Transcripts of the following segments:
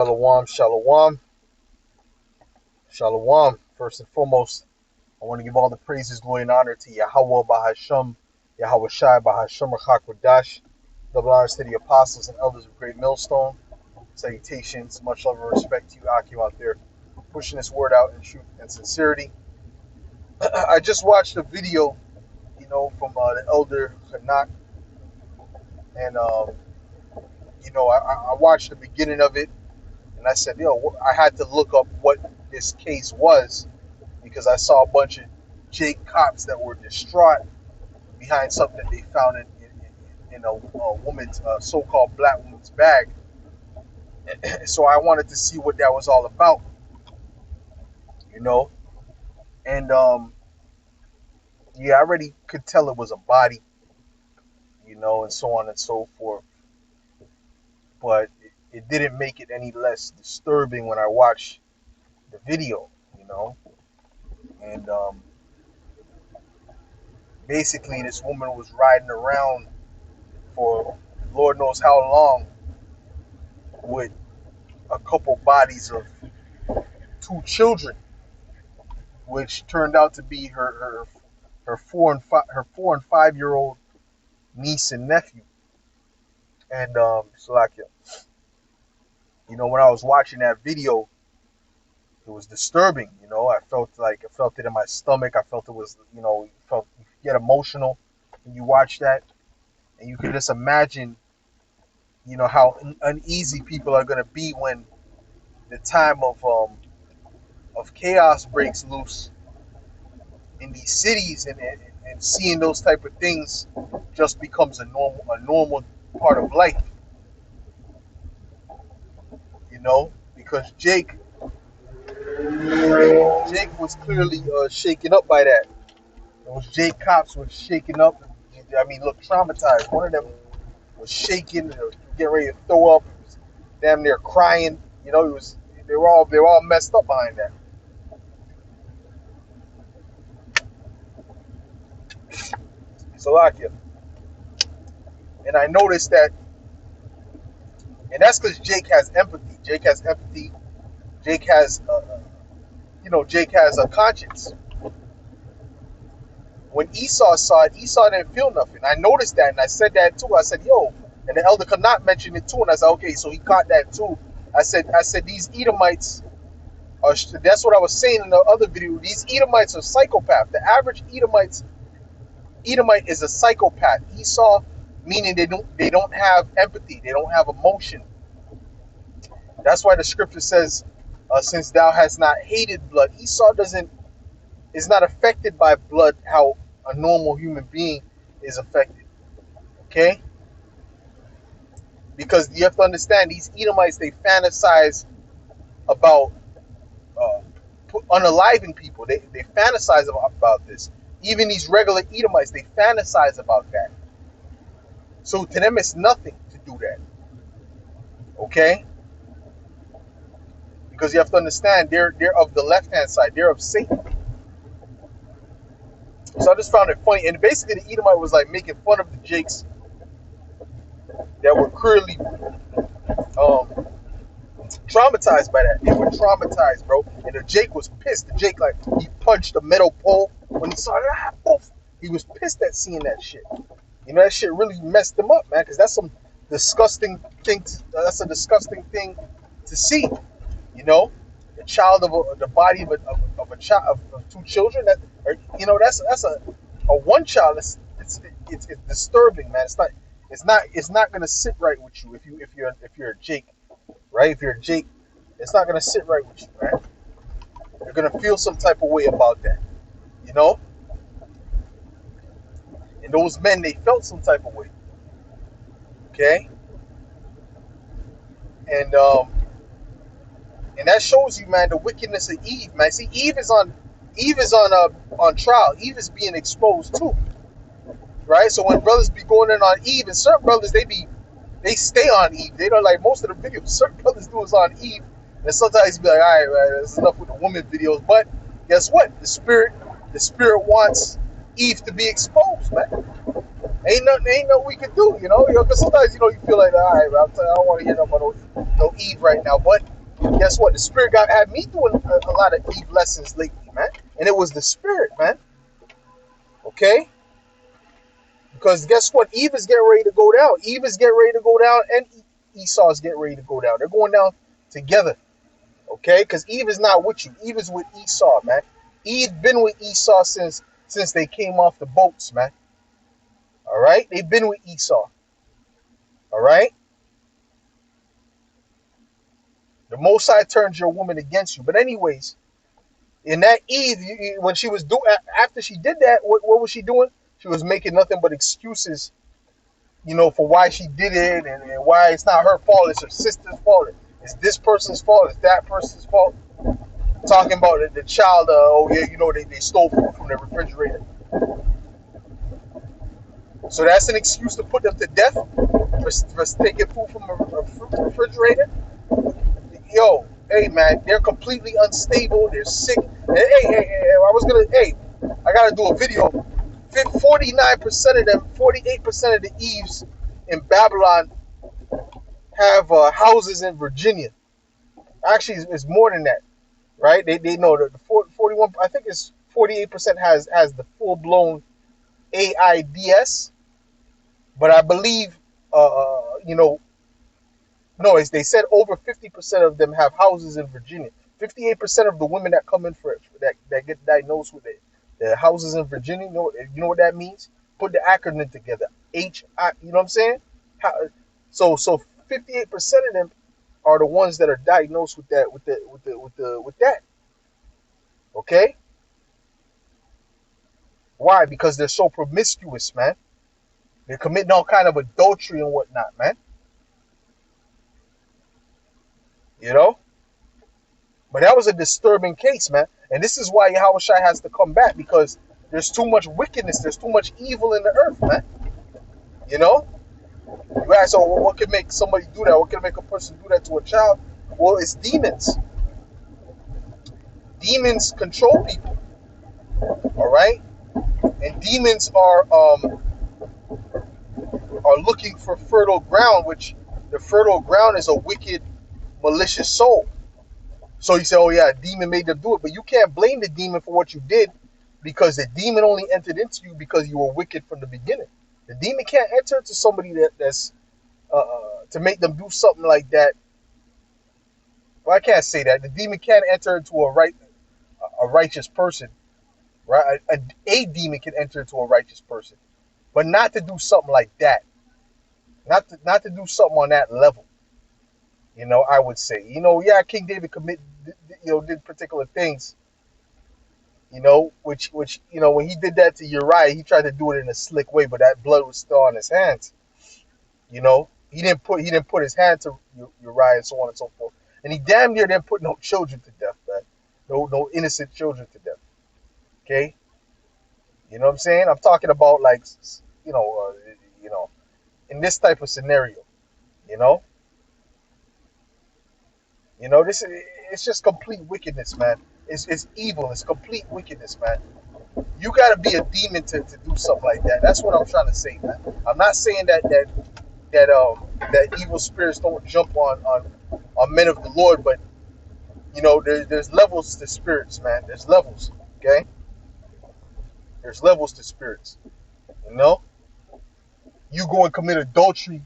Shalom, shalom, shalom. First and foremost, I want to give all the praises, glory, and honor to Yahweh Bahasham, Yahweh Shai Bahasham Rachakwadash, double honors to the apostles and elders of Great Millstone. Salutations, much love and respect to you, Akim, out there, pushing this word out in truth and sincerity. I just watched a video, from the elder Hanak, and I watched the beginning of it, and I said, I had to look up what this case was because I saw a bunch of Jake cops that were distraught behind something they found in a woman's so-called black woman's bag. So I wanted to see what that was all about, you know. And yeah, I already could tell it was a body, and so on and so forth. But it didn't make it any less disturbing when I watched the video. And basically, this woman was riding around for Lord knows how long with a couple bodies of two children, which turned out to be her 4 and 5 year old niece and nephew. And Salakia, when I was watching that video, it was disturbing. I felt it in my stomach. I felt it was, you get emotional when you watch that, and you can just imagine, how uneasy people are gonna be when the time of chaos breaks loose in these cities, and seeing those type of things just becomes a normal part of life, because Jake was clearly shaken up by that. Those Jake cops were shaken up. I mean, look, traumatized. One of them was shaking, getting ready to throw up. He was damn near crying. They were all messed up behind that. Salakia. And I noticed that, and that's because Jake has empathy. Jake has empathy. Jake has, Jake has a conscience. When Esau saw it, Esau didn't feel nothing. I noticed that, and I said that too. I said, yo, and the elder could not mention it too. And I said, okay, so he caught that too. I said these Edomites are. That's what I was saying in the other video. These Edomites are psychopaths. The average Edomite is a psychopath. Esau, meaning they don't have empathy. They don't have emotion. That's why the scripture says, since thou hast not hated blood, Esau is not affected by blood how a normal human being is affected. Okay? Because you have to understand, these Edomites, they fantasize about unaliving people. They fantasize about this. Even these regular Edomites, they fantasize about that. So to them, it's nothing to do that. Okay? Because you have to understand, they're of the left-hand side. They're of Satan. So I just found it funny. And basically, the Edomite was like making fun of the Jakes that were clearly traumatized by that. They were traumatized, bro. And the Jake was pissed. The Jake, like, he punched the metal pole when he saw that. He was pissed at seeing that shit. That shit really messed him up, man, because that's some disgusting thing. That's a disgusting thing to see. The child of the body of a child of two children. That's a one child. It's disturbing, man. It's not gonna sit right with you if you're a Jake, right? If you're a Jake, it's not gonna sit right with you, right? You're gonna feel some type of way about that, And those men, they felt some type of way, okay? And that shows you, man, the wickedness of Eve, man. See, Eve is on trial. Eve is being exposed too, right? So when brothers be going in on Eve, and certain brothers they stay on Eve. They don't, like most of the videos certain brothers do is on Eve, and sometimes be like, all right, man, that's enough with the woman videos. But guess what? The spirit wants Eve to be exposed, man. Ain't nothing we can do, because sometimes you feel like, all right, I don't want to hear nothing about no Eve right now, but Guess what? The spirit got had me doing a lot of Eve lessons lately, man. And it was the spirit, man. Okay? Because guess what? Eve is getting ready to go down. Eve is getting ready to go down, and Esau is getting ready to go down. They're going down together. Okay? Because Eve is not with you. Eve is with Esau, man. Eve been with Esau since they came off the boats, man. All right? They've been with Esau. All right? The Most High turns your woman against you. But anyways, in that Eve, when she was doing, after she did that, what was she doing? She was making nothing but excuses, for why she did it and why it's not her fault. It's her sister's fault. It's this person's fault. It's that person's fault. Talking about the child, they stole food from the refrigerator. So that's an excuse to put them to death for taking food from a refrigerator. Yo, hey man, they're completely unstable. They're sick. And I gotta do a video. 49% of them, 48% of the Eves in Babylon have houses in Virginia. Actually, it's more than that, right? They know that the 41. I think it's 48% has the full blown AIDS, but I believe no, they said over 50% of them have houses in Virginia. 58% of the women that come in for that get diagnosed with it, the houses in Virginia. You know what that means? Put the acronym together. HI. You know what I'm saying? So 58% of them are the ones that are diagnosed with that with that. Okay? Why? Because they're so promiscuous, man. They're committing all kind of adultery and whatnot, man. You know? But that was a disturbing case, man. And this is why Yahushua has to come back, because there's too much wickedness, there's too much evil in the earth, man. You know? You ask, so what can make somebody do that? What can make a person do that to a child? Well, it's demons. Demons control people. All right? And demons are looking for fertile ground, which the fertile ground is a wicked, malicious soul. So you say, oh yeah, a demon made them do it. But you can't blame the demon for what you did, because the demon only entered into you because you were wicked from the beginning. The demon can't enter into somebody that's to make them do something like that. Well, I can't say that. The demon can't enter into a righteous person, right? A demon can enter into a righteous person, but not to do something like that. Not to do something on that level. I would say, yeah, King David did particular things, which when he did that to Uriah, he tried to do it in a slick way, but that blood was still on his hands. He didn't put his hand to Uriah and so on and so forth, and he damn near didn't put no children to death, man. No innocent children to death. Okay, you know what I'm saying? I'm talking about like, in this type of scenario, you know. This it's just complete wickedness, man. It's evil. It's complete wickedness, man. You gotta be a demon to do something like that. That's what I'm trying to say, man. I'm not saying that evil spirits don't jump on men of the Lord, but there's levels to spirits, man. There's levels, okay? There's levels to spirits. You go and commit adultery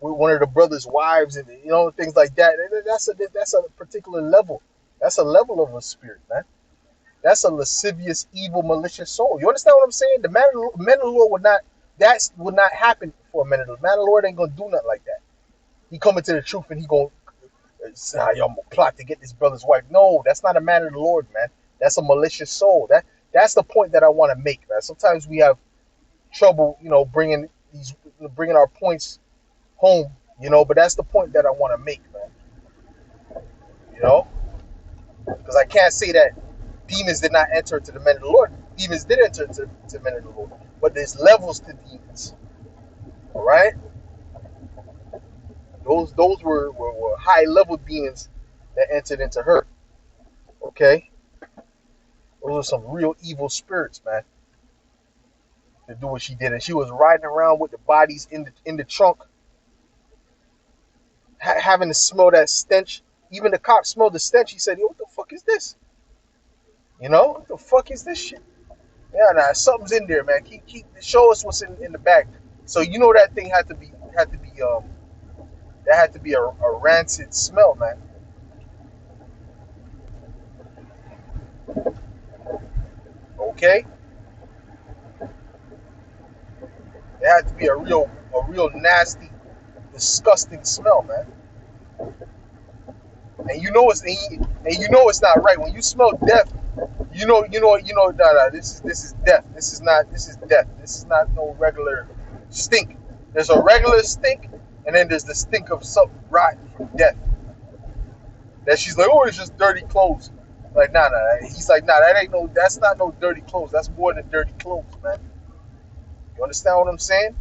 with one of the brother's wives, and things like that. That's a particular level. That's a level of a spirit, man. That's a lascivious, evil, malicious soul. You understand what I'm saying? The men of the Lord would not happen for a man of the Lord. Man of the Lord ain't gonna do nothing like that. He coming to the truth and he gonna say, I'm gonna plot to get this brother's wife. No, that's not a man of the Lord, man. That's a malicious soul. That's the point that I want to make, man. Sometimes we have trouble, bringing our points home, but that's the point that I want to make, man. Because I can't say that demons did not enter into the men of the Lord. Demons did enter into the men of the Lord, but there's levels to demons. All right, those were high level demons that entered into her. Okay, those are some real evil spirits, man, to do what she did, and she was riding around with the bodies in the trunk, having to smell that stench, Even the cop smelled the stench. He said, "Yo, what the fuck is this? You know, what the fuck is this shit?" Yeah, nah, something's in there, man. Keep show us what's in the bag. So you know that thing had to be a rancid smell, man. Okay, it had to be a real nasty, disgusting smell, man. And you know it's not right when you smell death. Nah, this is death. This is death. This is not no regular stink. There's a regular stink, and then there's the stink of something rotten from death. That she's like, oh, it's just dirty clothes. Like, nah. He's like, nah, that's not no dirty clothes. That's more than dirty clothes, man. You understand what I'm saying?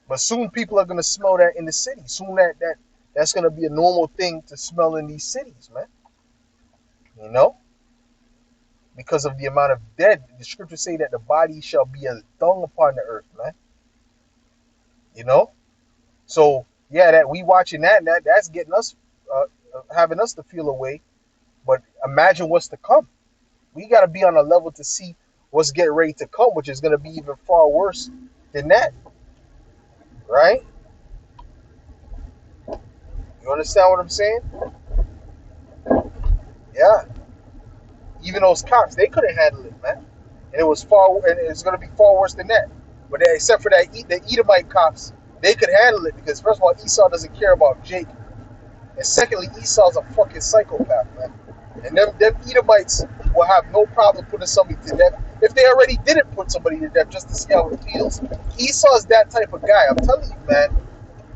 But soon people are gonna smell that in the city. Soon that's gonna be a normal thing to smell in these cities, man. You know? Because of the amount of dead. The scriptures say that the body shall be as dung upon the earth, man. You know? So yeah, that we watching that's getting us having us to feel away. But imagine what's to come. We gotta be on a level to see what's getting ready to come, which is gonna be even far worse than that. Right? You understand what I'm saying? Yeah. Even those cops, they couldn't handle it, man. And it's gonna be far worse than that. But except for the Edomite cops, they could handle it because first of all, Esau doesn't care about Jake, and secondly, Esau's a fucking psychopath, man. And them Edomites will have no problem putting somebody to death if they already didn't put somebody to death just to see how it feels. Esau's that type of guy. I'm telling you, man.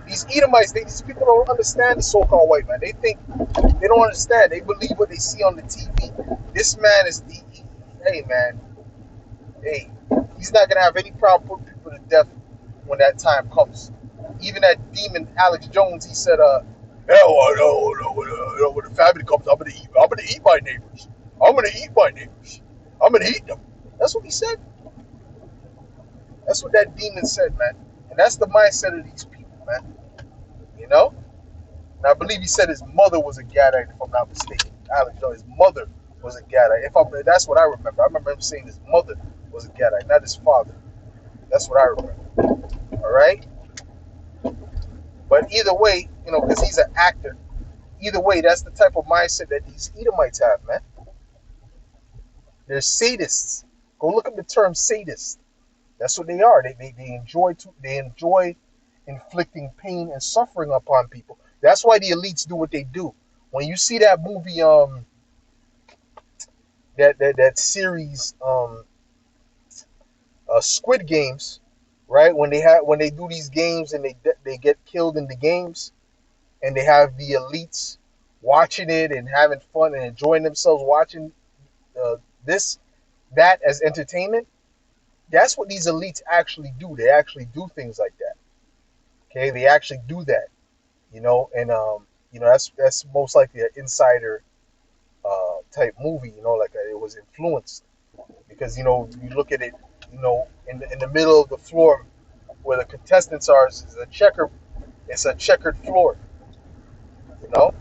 These Edomites, these people don't understand the so-called white man. They don't understand. They believe what they see on the TV. This man hey man, hey, he's not gonna have any problem putting people to death when that time comes. Even that demon Alex Jones, he said, "Hell, no, when the family comes, I'm gonna eat my neighbors. I'm gonna eat my neighbors. I'm gonna eat them." That's what he said. That's what that demon said, man. And that's the mindset of these people, man. You know. And I believe he said his mother was a Gadite, if I'm not mistaken. Alex Jones, his mother was a Gadite. That's what I remember. I remember him saying his mother was a Gadite, not his father. That's what I remember. All right. But either way, because he's an actor. Either way, that's the type of mindset that these Edomites have, man. They're sadists. Go look up the term sadist. That's what they are. They enjoy inflicting pain and suffering upon people. That's why the elites do what they do. When you see that movie, that series, Squid Games, right? When they do these games and they get killed in the games, and they have the elites watching it and having fun and enjoying themselves watching uh, this that as entertainment. That's what these elites actually do. They actually do things like that. Okay, they actually do that. And that's most likely an insider type movie. Like it was influenced because you look at it, in the middle of the floor where the contestants are is a checker. It's a checkered floor. You know,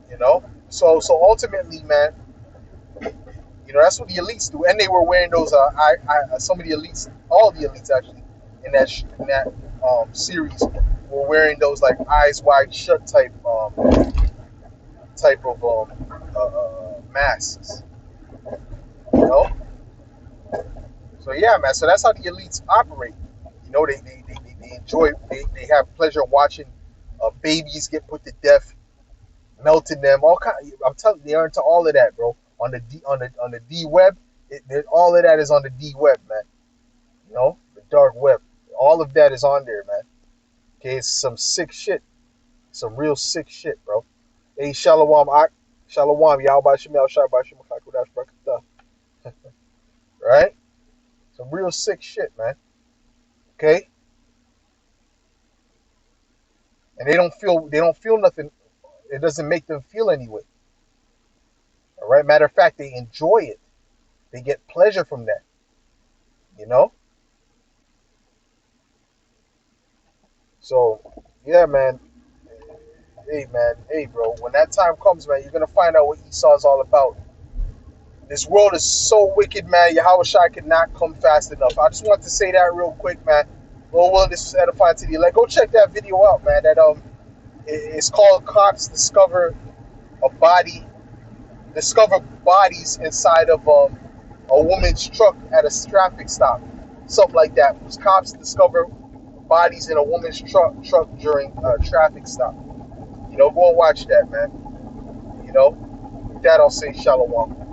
you know. So ultimately, man, that's what the elites do, and they were wearing those. Some of the elites, all the elites actually, in that series, were wearing those like eyes wide shut type of masks. You know. So yeah, man. So that's how the elites operate. They enjoy. They have pleasure watching babies get put to death, melting them. All kind. I'm telling you, they are into all of that, bro. On the D web, all of that is on the D web, man. The dark web. All of that is on there, man. Okay, it's some sick shit. Some real sick shit, bro. Hey, Shalom, Shalom, y'all by Shemel, Shah by Shemakakudash Brakata. Right? Some real sick shit, man. Okay? And they don't feel nothing. It doesn't make them feel anyway. All right? Matter of fact, they enjoy it. They get pleasure from that. You know? So, yeah, man. Hey, man. Hey, bro. When that time comes, man, you're gonna find out what Esau's all about. This world is so wicked, man. Yahweh Shai could not come fast enough. I just want to say that real quick, man. Lord willing, this is edifying to the elect. Go check that video out, man. That it's called "Cops a Body Discover Bodies Inside of a Woman's Truck at a Traffic Stop," something like that. Cops discover bodies in a woman's truck during a traffic stop. Go and watch that, man. With that, I'll say shalom.